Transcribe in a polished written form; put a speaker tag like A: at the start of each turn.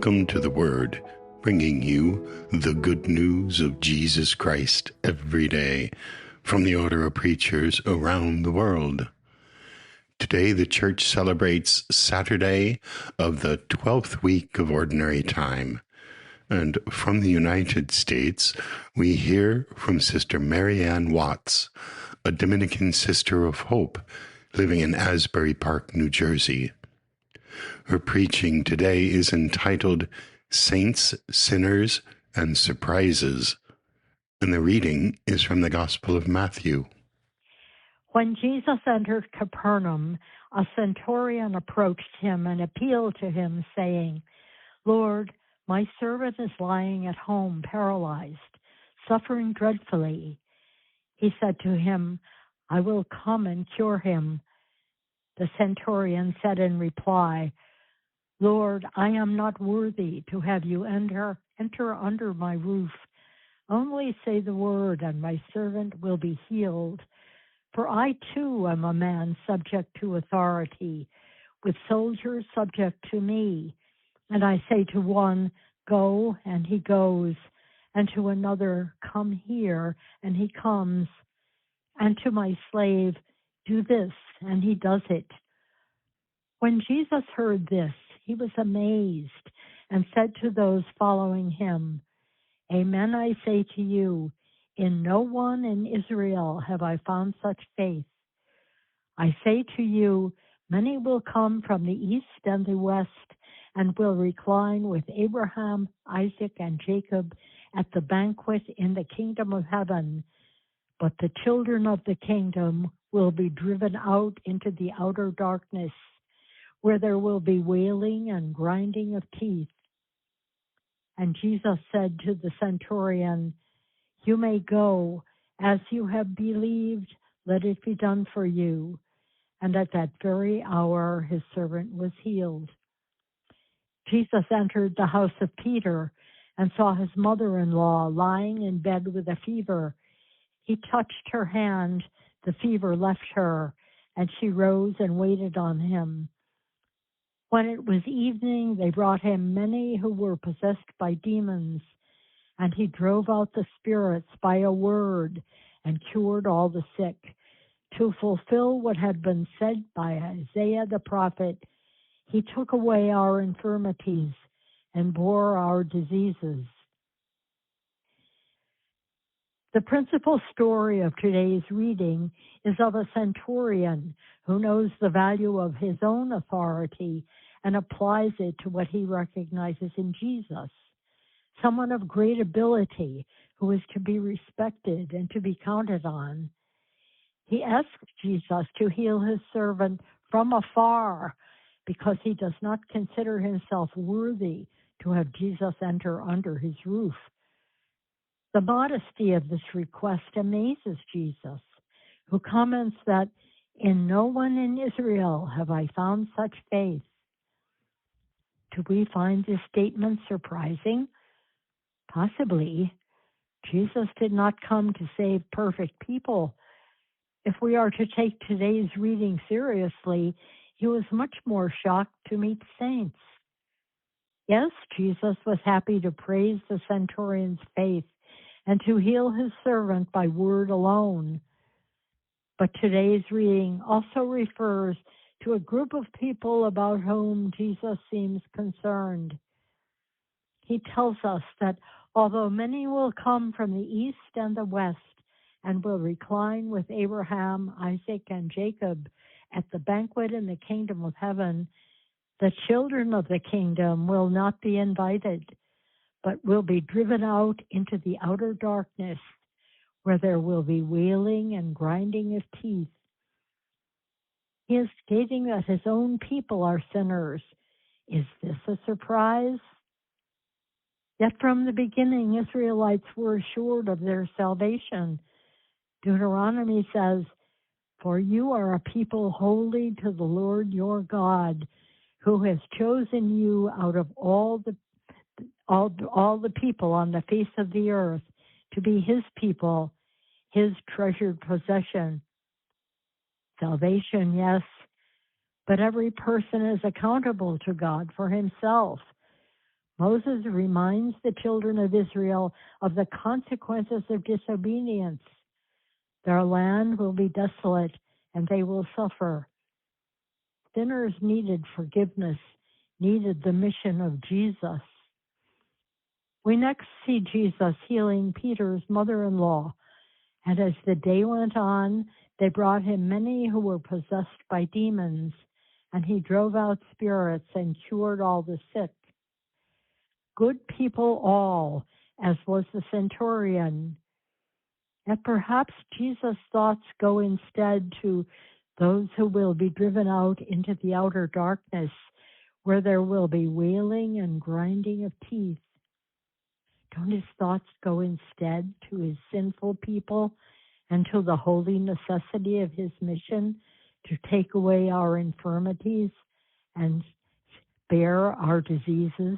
A: Welcome to the Word, bringing you the good news of Jesus Christ every day from the order of preachers around the world. Today the Church celebrates Saturday of the 12th week of Ordinary Time. And from the United States, we hear from Sister Mary Ann Watts, a Dominican Sister of Hope living in Asbury Park, New Jersey. Her preaching today is entitled Saints, Sinners, and Surprises, and the reading is from the Gospel of Matthew.
B: When Jesus entered Capernaum, a centurion approached him and appealed to him, saying, "Lord, my servant is lying at home, paralyzed, suffering dreadfully." He said to him, "I will come and cure him." The centurion said in reply, "Lord, I am not worthy to have you enter under my roof. Only say the word, and my servant will be healed. For I too am a man subject to authority, with soldiers subject to me. And I say to one, 'Go,' and he goes, and to another, 'Come here,' and he comes, and to my slave, 'Do this,' and he does it." When Jesus heard this, he was amazed and said to those following him, "Amen, I say to you, in no one in Israel have I found such faith. I say to you, many will come from the east and the west and will recline with Abraham, Isaac, and Jacob at the banquet in the kingdom of heaven. But the children of the kingdom will be driven out into the outer darkness, where there will be wailing and grinding of teeth." And Jesus said to the centurion, "You may go, as you have believed, let it be done for you." And at that very hour his servant was healed. Jesus entered the house of Peter and saw his mother-in-law lying in bed with a fever. He touched her hand, the fever left her, and she rose and waited on him. When it was evening, they brought him many who were possessed by demons, and he drove out the spirits by a word and cured all the sick. To fulfill what had been said by Isaiah the prophet, "He took away our infirmities and bore our diseases." The principal story of today's reading is of a centurion who knows the value of his own authority and applies it to what he recognizes in Jesus, someone of great ability who is to be respected and to be counted on. He asks Jesus to heal his servant from afar because he does not consider himself worthy to have Jesus enter under his roof. The modesty of this request amazes Jesus, who comments that in no one in Israel have I found such faith. Do we find this statement surprising? Possibly. Jesus did not come to save perfect people. If we are to take today's reading seriously, he was much more shocked to meet saints. Yes, Jesus was happy to praise the centurion's faith and to heal his servant by word alone. But today's reading also refers to a group of people about whom Jesus seems concerned. He tells us that although many will come from the east and the west and will recline with Abraham, Isaac, and Jacob at the banquet in the kingdom of heaven, the children of the kingdom will not be invited, but will be driven out into the outer darkness, where there will be wailing and grinding of teeth. He is stating that his own people are sinners. Is this a surprise? Yet from the beginning, Israelites were assured of their salvation. Deuteronomy says, "For you are a people holy to the Lord your God, who has chosen you out of all the people on the face of the earth to be his people, his treasured possession." Salvation, yes, but every person is accountable to God for himself. Moses reminds the children of Israel of the consequences of disobedience. Their land will be desolate and they will suffer. Sinners needed forgiveness, needed the mission of Jesus. We next see Jesus healing Peter's mother-in-law, and as the day went on, they brought him many who were possessed by demons, and he drove out spirits and cured all the sick. Good people all, as was the centurion. And perhaps Jesus' thoughts go instead to those who will be driven out into the outer darkness, where there will be wailing and grinding of teeth. Don't his thoughts go instead to his sinful people and to the holy necessity of his mission to take away our infirmities and bear our diseases?